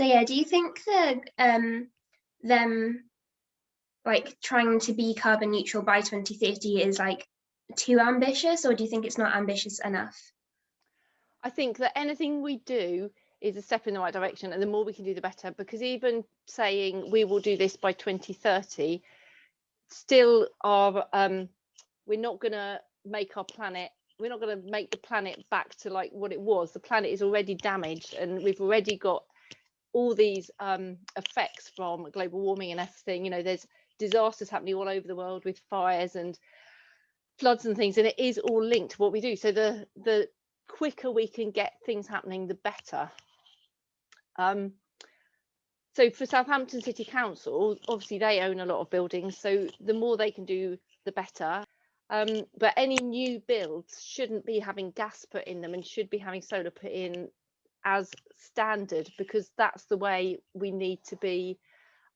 So yeah, do you think that them like trying to be carbon neutral by 2050 is like too ambitious, or do you think it's not ambitious enough? I think that anything we do is a step in the right direction, and the more we can do, the better. Because even saying we will do this by 2030, still are we're not going to make our planet. We're not going to make the planet back to like what it was. The planet is already damaged, and we've already got all these effects from global warming and everything. You know, there's disasters happening all over the world with fires and floods and things, and it is all linked to what we do. So the quicker we can get things happening, the better. So for Southampton City Council, obviously they own a lot of buildings, so the more they can do, the better. But any new builds shouldn't be having gas put in them and should be having solar put in as standard, because that's the way we need to be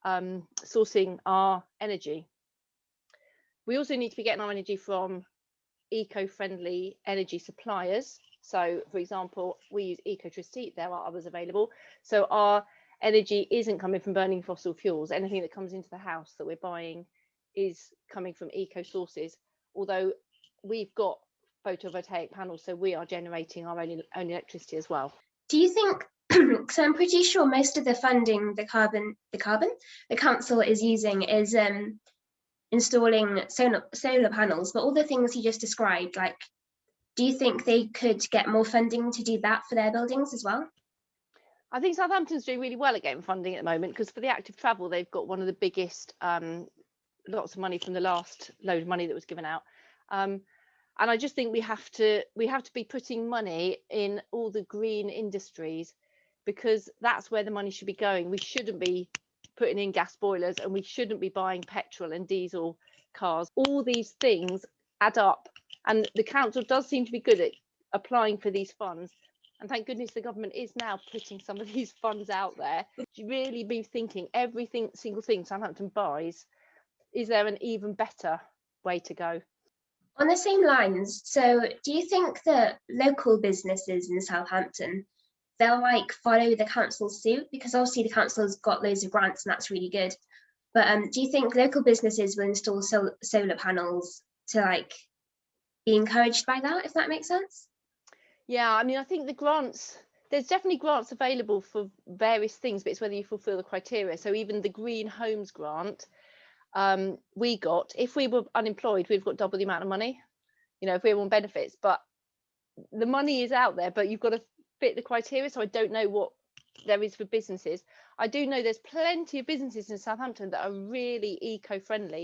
sourcing our energy. We also need to be getting our energy from eco-friendly energy suppliers. So for example, we use Ecotricity, there are others available. So our energy isn't coming from burning fossil fuels. Anything that comes into the house that we're buying is coming from eco sources, although we've got photovoltaic panels, so we are generating our own electricity as well. Do you think, so I'm pretty sure most of the funding the council is using is installing solar panels, but all the things you just described, like, do you think they could get more funding to do that for their buildings as well? I think Southampton's doing really well at getting funding at the moment, because for the active travel, they've got one of the biggest lots of money from the last load of money that was given out. And I just think we have to be putting money in all the green industries, because that's where the money should be going. We shouldn't be putting in gas boilers, and we shouldn't be buying petrol and diesel cars. All these things add up, and the council does seem to be good at applying for these funds. And thank goodness the government is now putting some of these funds out there. To really be thinking everything, single thing Southampton buys, is there an even better way to go? On the same lines, so do you think that local businesses in Southampton, they'll like follow the council's suit? Because obviously the council's got loads of grants and that's really good. But do you think local businesses will install solar panels to like be encouraged by that, if that makes sense? Yeah, I mean, I think the grants, there's definitely grants available for various things, but it's whether you fulfill the criteria. So even the Green Homes grant we got, if we were unemployed, we've got double the amount of money, you know, if we were on benefits. But the money is out there, but you've got to fit the criteria. So I don't know what there is for businesses. I do know there's plenty of businesses in Southampton that are really eco-friendly,